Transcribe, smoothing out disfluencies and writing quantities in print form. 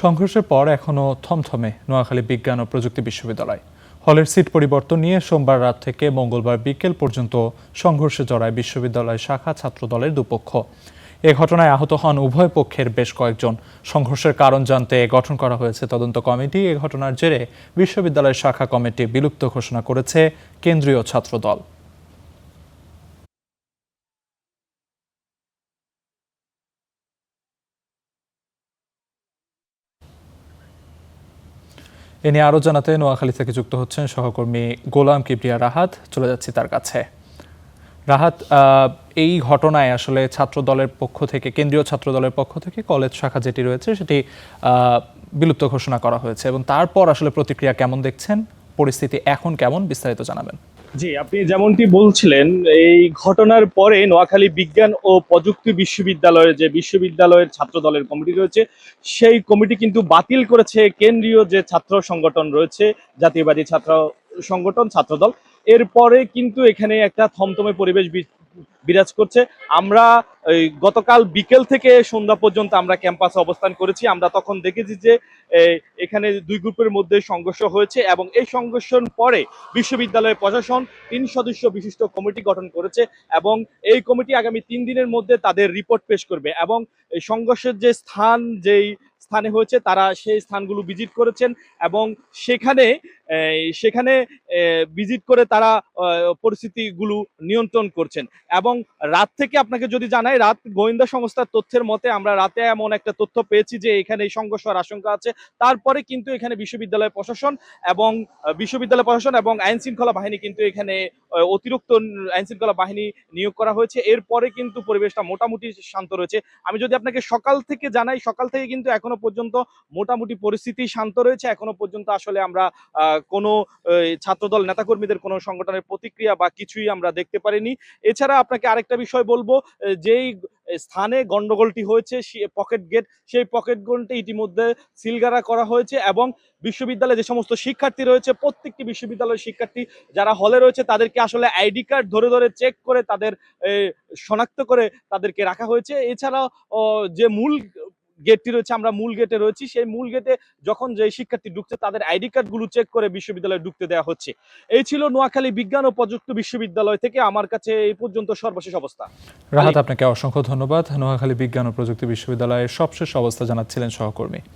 সংঘর্ষের পর এখনও থমথমে নোয়াখালী বিজ্ঞান ও প্রযুক্তি বিশ্ববিদ্যালয়। হলের সিট পরিবর্তন নিয়ে সোমবার রাত থেকে মঙ্গলবার বিকেল পর্যন্ত সংঘর্ষে জড়ায় বিশ্ববিদ্যালয় শাখা ছাত্রদলের দুপক্ষ। এ ঘটনায় আহত হন উভয় পক্ষের বেশ কয়েকজন। সংঘর্ষের কারণ জানতে গঠন করা হয়েছে তদন্ত কমিটি। এ ঘটনার জেরে বিশ্ববিদ্যালয়ের শাখা কমিটি বিলুপ্ত ঘোষণা করেছে কেন্দ্রীয় ছাত্রদল। এ নিয়ে আরও জানাতে নোয়াখালী থেকে যুক্ত হচ্ছেন সহকর্মী গোলাম কিবরিয়া রাহাত। চলে যাচ্ছি তার কাছে। রাহাত, এই ঘটনায় আসলে ছাত্র দলের পক্ষ থেকে, কেন্দ্রীয় ছাত্র দলের পক্ষ থেকে কলেজ শাখা যেটি রয়েছে সেটি বিলুপ্ত ঘোষণা করা হয়েছে, এবং তারপর আসলে প্রতিক্রিয়া কেমন দেখছেন, পরিস্থিতি এখন কেমন, বিস্তারিত জানাবেন। জি, আপনি যেমনটি বলছিলেন, এই ঘটনার পরে নোয়াখালী বিজ্ঞান ও প্রযুক্তি বিশ্ববিদ্যালয়ের যে বিশ্ববিদ্যালয়ের ছাত্র দলের কমিটি রয়েছে, সেই কমিটি কিন্তু বাতিল করেছে কেন্দ্রীয় যে ছাত্র সংগঠন রয়েছে, জাতীয়বাদী ছাত্র সংগঠন ছাত্রদল। এরপরে কিন্তু এখানে একটা থমথমে পরিবেশ বিরাজ করছে। আমরা গতকাল বিকেল থেকে সন্ধ্যা পর্যন্ত আমরা ক্যাম্পাসে অবস্থান করেছি। আমরা তখন দেখেছি যে এখানে দুই গ্রুপের মধ্যে সংঘর্ষ হয়েছে, এবং এই সংঘর্ষের পরে বিশ্ববিদ্যালয়ের প্রশাসন 3 সদস্য বিশিষ্ট কমিটি গঠন করেছে, এবং এই কমিটি আগামী 3 দিনের মধ্যে তাদের রিপোর্ট পেশ করবে। এবং এই সংঘর্ষের যে যেই স্থানে হয়েছে তারা সেই স্থানগুলো ভিজিট করেছেন, এবং সেখানে সেখানে ভিজিট করে তারা পরিস্থিতিগুলো নিয়ন্ত্রণ করছেন। এবং রাত থেকে আপনাকে যদি জানাই, রাত গোয়েন্দা সংস্থার তথ্যের মতে আমরা রাতে এমন একটা তথ্য পেয়েছি যে এখানে এই সংঘর্ষের আশঙ্কা আছে। তারপরে কিন্তু এখানে বিশ্ববিদ্যালয় প্রশাসন এবং আইন শৃঙ্খলা বাহিনী কিন্তু এখানে অতিরিক্ত আইন শৃঙ্খলা বাহিনী নিয়োগ করা হয়েছে। এরপরে কিন্তু পরিবেশটা মোটামুটি শান্ত রয়েছে। আমি যদি আপনাকে সকাল থেকে জানাই, সকাল থেকে কিন্তু এখনো পর্যন্ত মোটামুটি পরিস্থিতি শান্ত রয়েছে। এখনো পর্যন্ত আসলে আমরা কোনো ছাত্রদল নেতাকর্মীদের কোনো সংগঠনের প্রতিক্রিয়া বা কিছুই আমরা দেখতে পারিনি। এছাড়া আপনাকে আরেকটা বিষয় বলবো, যেই স্থানে গন্ডগোলটি হয়েছে পকেট গেট, সেই পকেট গেটটি ইতিমধ্যে সিলগালা করা হয়েছে, এবং বিশ্ববিদ্যালয়ে যে সমস্ত শিক্ষার্থী রয়েছে, প্রত্যেকটি বিশ্ববিদ্যালয়ের শিক্ষার্থী যারা হলে রয়েছে তাদেরকে আসলে আইডি কার্ড ধরে ধরে চেক করে তাদের শনাক্ত করে তাদেরকে রাখা হয়েছে। এছাড়াও যে মূল গেটটি রয়েছে, আমরা মূল গেটে রয়েছি, সেই মূল গেটে যখন যে শিক্ষার্থী ঢুকছে তাদের আইডি কার্ডগুলো চেক করে বিশ্ববিদ্যালয়ে ঢুকতে দেওয়া হচ্ছে। এই ছিল নোয়াখালী বিজ্ঞান ও প্রযুক্তি বিশ্ববিদ্যালয় থেকে আমার কাছে এই পর্যন্ত সর্বশেষ অবস্থা। রাহাত, আপনাকে অসংখ্য ধন্যবাদ। নোয়াখালী বিজ্ঞান ও প্রযুক্তি বিশ্ববিদ্যালয়ের সবশেষ অবস্থা জানাচ্ছিলেন সহকর্মী।